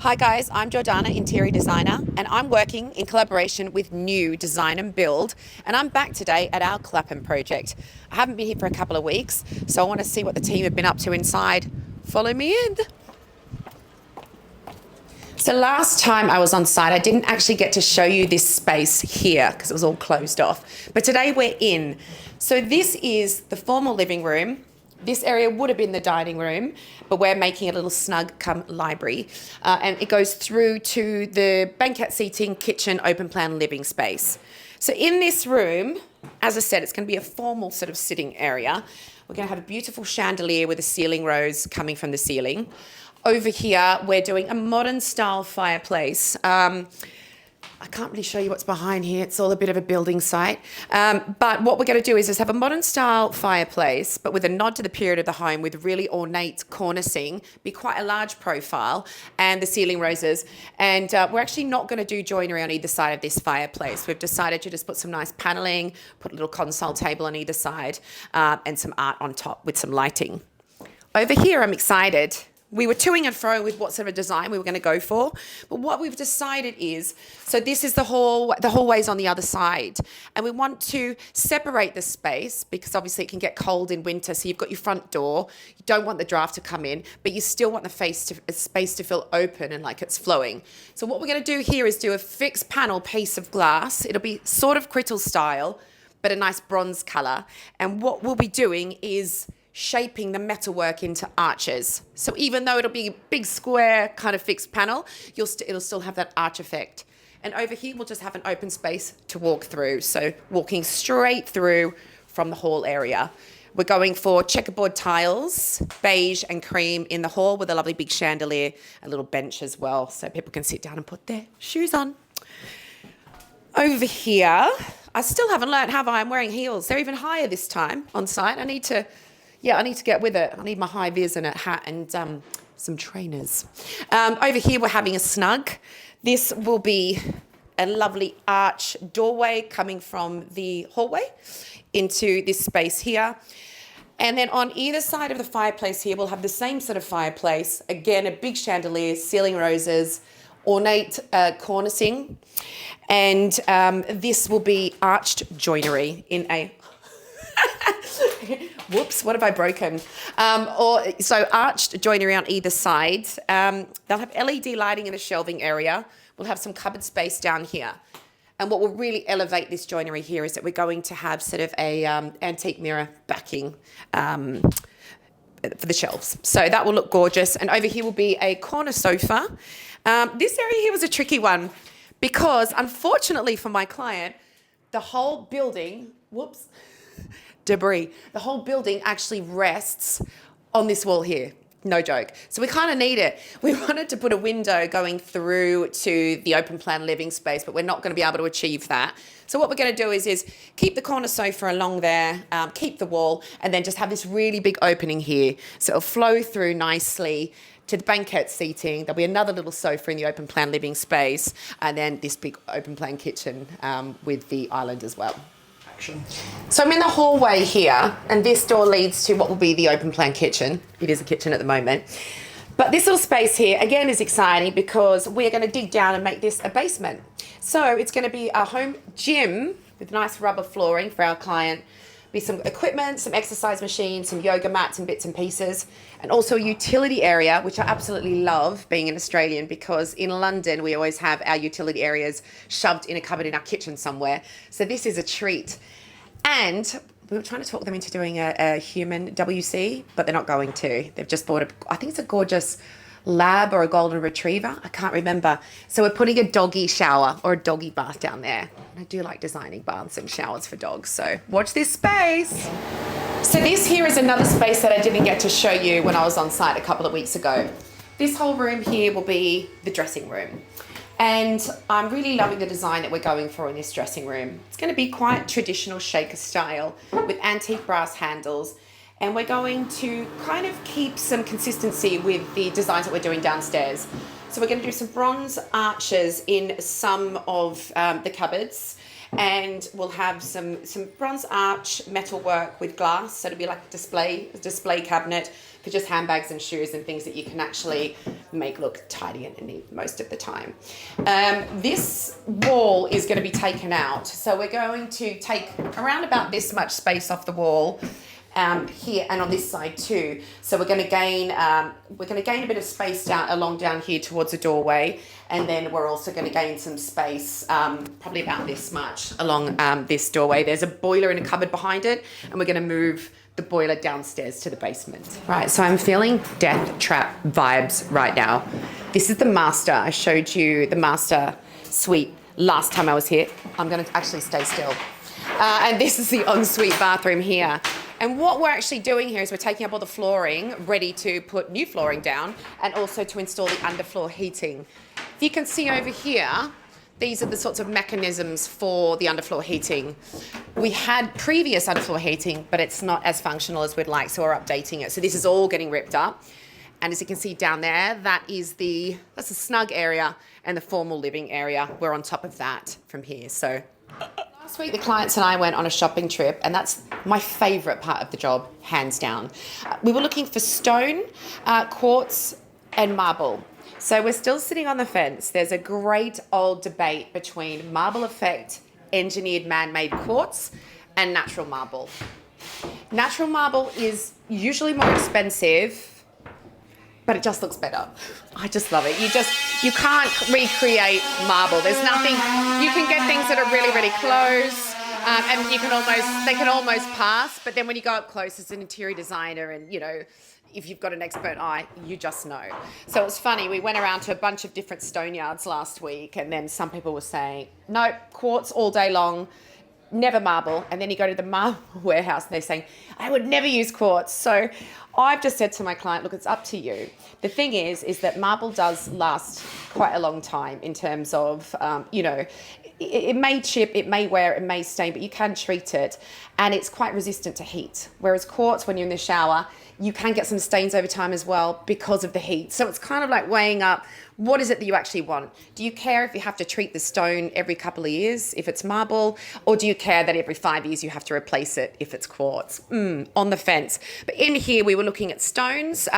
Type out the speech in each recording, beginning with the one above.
Hi guys, I'm Jordana, interior designer, and I'm working in collaboration with New Design and Build, and I'm back today at our Clapham project. I haven't been here for a couple of weeks, so I want to see what the team have been up to inside. Follow me in. So last time I was on site, I didn't actually get to show you this space here because it was all closed off. But today we're in. So this is the formal living room. This area would have been the dining room, but we're making a little snug come library. And it goes through to the banquet seating, kitchen, open plan living space. So in this room, as I said, it's going to be a formal sort of sitting area. We're going to have a beautiful chandelier with a ceiling rose coming from the ceiling. Over here, we're doing a modern style fireplace. I can't really show you what's behind here. It's all a bit of a building site. But what we're going to do is just have a modern style fireplace, but with a nod to the period of the home with really ornate cornicing, be quite a large profile, and the ceiling roses. And we're actually not going to do joinery on either side of this fireplace. We've decided to just put some nice paneling, put a little console table on either side, and some art on top with some lighting. Over here, I'm excited. We were toing and fro with what sort of design we were going to go for, but what we've decided is, so this is the hallway's on the other side, and we want to separate the space because obviously it can get cold in winter, so you've got your front door, you don't want the draft to come in, but you still want the space to feel open and like it's flowing. So what we're going to do here is do a fixed panel piece of glass. It'll be sort of Crittall style, but a nice bronze colour, and what we'll be doing is shaping the metalwork into arches. So even though it'll be a big square kind of fixed panel, it'll still have that arch effect. And over here, we'll just have an open space to walk through. So walking straight through from the hall area. We're going for checkerboard tiles, beige and cream in the hall with a lovely big chandelier, a little bench as well, so people can sit down and put their shoes on. Over here, I still haven't learned how I'm wearing heels. They're even higher this time on site. I need to get with it. I need my high vis and a hat and some trainers. Over here, we're having a snug. This will be a lovely arch doorway coming from the hallway into this space here. And then on either side of the fireplace here, we'll have the same sort of fireplace. Again, a big chandelier, ceiling roses, ornate cornicing. And this will be arched joinery in a... Whoops, what have I broken? So arched joinery on either side. They'll have LED lighting in the shelving area. We'll have some cupboard space down here. And what will really elevate this joinery here is that we're going to have sort of a antique mirror backing for the shelves. So that will look gorgeous. And over here will be a corner sofa. This area here was a tricky one because unfortunately for my client, the whole building, debris. The whole building actually rests on this wall here. No joke. So we kind of need it. We wanted to put a window going through to the open plan living space, but we're not going to be able to achieve that. So what we're going to do is keep the corner sofa along there, keep the wall, and then just have this really big opening here. So it'll flow through nicely to the banquet seating. There'll be another little sofa in the open plan living space, and then this big open plan kitchen with the island as well. So I'm in the hallway here, and this door leads to what will be the open plan kitchen. It is a kitchen at the moment. But this little space here, again, is exciting because we're going to dig down and make this a basement. So it's going to be a home gym with nice rubber flooring for our client. Be some equipment, some exercise machines, some yoga mats and bits and pieces, and also a utility area, which I absolutely love being an Australian because in London we always have our utility areas shoved in a cupboard in our kitchen somewhere. So this is a treat. And we were trying to talk them into doing a human WC, but they're not going to. They've just bought I think it's a gorgeous lab or a golden retriever. I can't remember. So we're putting a doggy shower or a doggy bath down there. And I do like designing baths and showers for dogs. So watch this space. So this here is another space that I didn't get to show you when I was on site a couple of weeks ago. This whole room here will be the dressing room. And I'm really loving the design that we're going for in this dressing room. It's going to be quite traditional shaker style with antique brass handles. And we're going to kind of keep some consistency with the designs that we're doing downstairs. So we're going to do some bronze arches in some of the cupboards. and we'll have some bronze arch metalwork with glass. So it'll be like a display cabinet for just handbags and shoes and things that you can actually make look tidy and neat most of the time. This wall is going to be taken out. So we're going to take around about this much space off the wall here and on this side too. So we're going to gain a bit of space down here towards the doorway, and then we're also going to gain some space, probably about this much along this doorway. There's a boiler and a cupboard behind it, and we're going to move the boiler downstairs to the basement. Right, so I'm feeling death trap vibes right now. This is the master. I showed you the master suite last time I was here. I'm going to actually stay still. And this is the ensuite bathroom here. And what we're actually doing here is we're taking up all the flooring, ready to put new flooring down, and also to install the underfloor heating. If you can see over here, these are the sorts of mechanisms for the underfloor heating. We had previous underfloor heating, but it's not as functional as we'd like, so we're updating it. So this is all getting ripped up. And as you can see down there, that's the snug area and the formal living area. We're on top of that from here. So last week, the clients and I went on a shopping trip, and that's my favourite part of the job, hands down. We were looking for stone, quartz, and marble. So we're still sitting on the fence. There's a great old debate between marble effect, engineered man-made quartz, and natural marble. Natural marble is usually more expensive, but it just looks better. I just love it. You can't recreate marble. There's nothing, you can get things that are really, really close, and they can almost pass, but then when you go up close as an interior designer and, if you've got an expert eye, you just know. So it's funny, we went around to a bunch of different stone yards last week, and then some people were saying, no, quartz all day long, never marble. And then you go to the marble warehouse and they're saying, I would never use quartz. So I've just said to my client, look, it's up to you. The thing is that marble does last quite a long time in terms of, it may chip, it may wear, it may stain, but you can treat it, and it's quite resistant to heat. Whereas quartz, when you're in the shower, you can get some stains over time as well because of the heat. So it's kind of like weighing up, what is it that you actually want? Do you care if you have to treat the stone every couple of years if it's marble, or do you care that every 5 years you have to replace it if it's quartz? On the fence. But in here we were looking at stones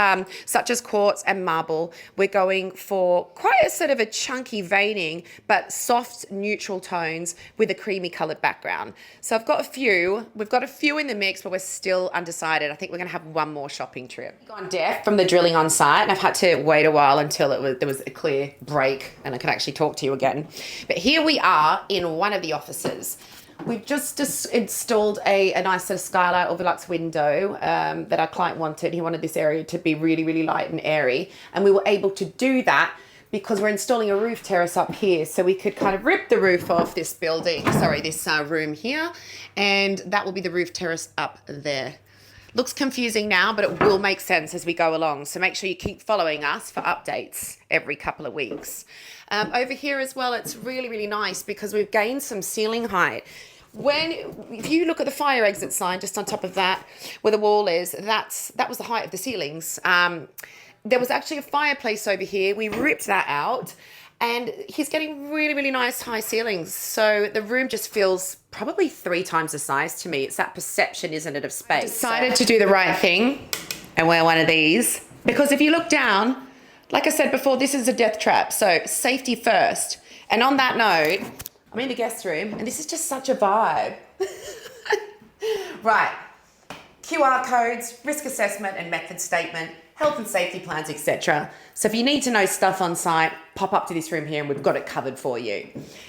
such as quartz and marble. We're going for quite a sort of a chunky veining, but soft neutral tones with a creamy coloured background. So we've got a few in the mix, but we're still undecided. I think we're going to have one more shopping trip. I've gone deaf from the drilling on site, and I've had to wait a while until there was a clear break and I could actually talk to you again. But here we are in one of the offices. We've just installed a nice sort of skylight or Velux window that our client wanted. He wanted this area to be really, really light and airy, and we were able to do that because we're installing a roof terrace up here, so we could kind of rip the roof off this room here, and that will be the roof terrace up there. Looks confusing now, but it will make sense as we go along. So make sure you keep following us for updates every couple of weeks. Over here as well, it's really, really nice because we've gained some ceiling height. If you look at the fire exit sign just on top of that, where the wall is, that was the height of the ceilings. There was actually a fireplace over here. We ripped that out, and he's getting really, really nice high ceilings. So the room just feels probably 3 times the size to me. It's that perception, isn't it, of space. Decided to do the right thing and wear one of these, because if you look down, like I said before, this is a death trap. So safety first. And on that note, I'm in the guest room, and this is just such a vibe. Right. QR codes, risk assessment and method statement, health and safety plans, etc. So if you need to know stuff on site, pop up to this room here and we've got it covered for you.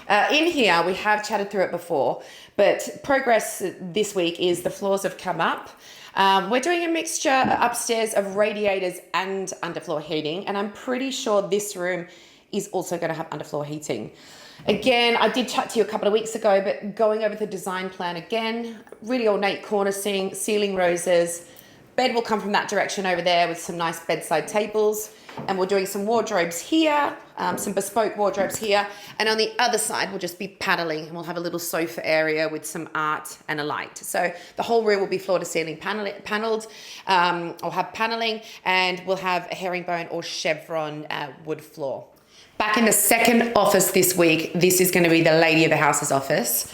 In here, we have chatted through it before, but progress this week is the floors have come up. We're doing a mixture upstairs of radiators and underfloor heating, and I'm pretty sure this room is also going to have underfloor heating. Again, I did chat to you a couple of weeks ago, but going over the design plan again, really ornate cornicing, ceiling roses. Bed will come from that direction over there with some nice bedside tables. And we're doing some wardrobes here, some bespoke wardrobes here. And on the other side, we'll just be paneling, and we'll have a little sofa area with some art and a light. So the whole room will be floor to ceiling panelled, or have paneling, and we'll have a herringbone or chevron wood floor. Back in the second office this week, this is going to be the lady of the house's office.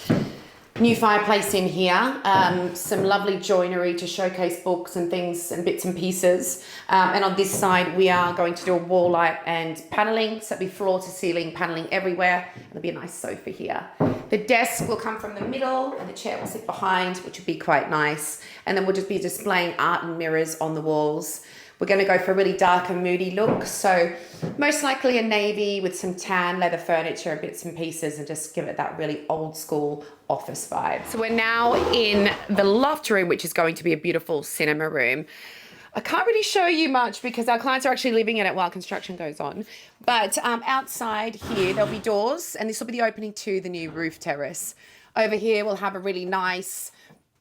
New fireplace in here, some lovely joinery to showcase books and things and bits and pieces. And on this side, we are going to do a wall light and paneling. So it'll be floor to ceiling paneling everywhere. There'll be a nice sofa here. The desk will come from the middle and the chair will sit behind, which would be quite nice. And then we'll just be displaying art and mirrors on the walls. We're going to go for a really dark and moody look. So most likely a navy with some tan leather furniture and bits and pieces, and just give it that really old school office vibe. So we're now in the loft room, which is going to be a beautiful cinema room. I can't really show you much because our clients are actually living in it while construction goes on. But outside here, there'll be doors, and this will be the opening to the new roof terrace. Over here, we'll have a really nice,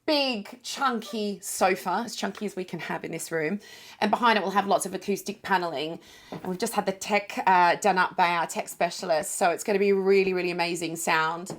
big, chunky sofa, as chunky as we can have in this room. And behind it, we'll have lots of acoustic paneling. And we've just had the tech done up by our tech specialist. So it's going to be really, really amazing sound.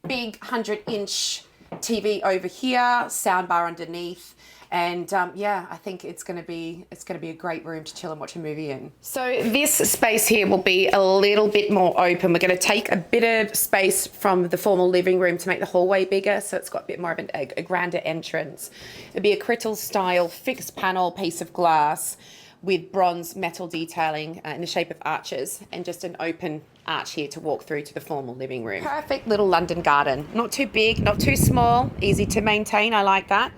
Big 100-inch TV over here, soundbar underneath. And yeah, I think it's going to be a great room to chill and watch a movie in. So this space here will be a little bit more open. We're going to take a bit of space from the formal living room to make the hallway bigger, so it's got a bit more of a grander entrance. It'll be a Crittall style fixed panel piece of glass with bronze metal detailing in the shape of arches, and just an open arch here to walk through to the formal living room. Perfect little London garden. Not too big, not too small, easy to maintain. I like that.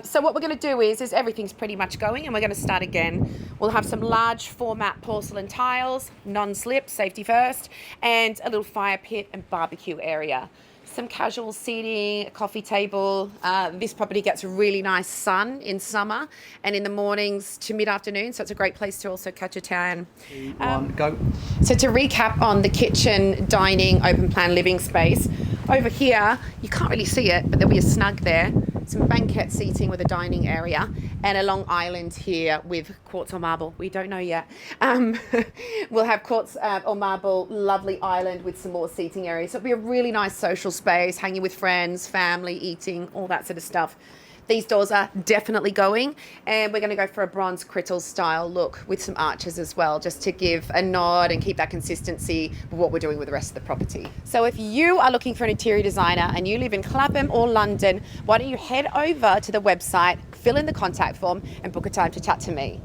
So what we're going to do is everything's pretty much going, and we're going to start again. We'll have some large format porcelain tiles, non-slip, safety first, and a little fire pit and barbecue area. Some casual seating, a coffee table. This property gets really nice sun in summer and in the mornings to mid-afternoon, so it's a great place to also catch a tan. Go. So to recap on the kitchen, dining, open plan living space, over here, you can't really see it, but there'll be a snug there. Some banquette seating with a dining area, and a long island here with quartz or marble. We don't know yet. We'll have quartz or marble, lovely island with some more seating areas. So it'll be a really nice social space, hanging with friends, family, eating, all that sort of stuff. These doors are definitely going, and we're going to go for a bronze Crittall style look with some arches as well, just to give a nod and keep that consistency with what we're doing with the rest of the property. So if you are looking for an interior designer and you live in Clapham or London, why don't you head over to the website, fill in the contact form and book a time to chat to me.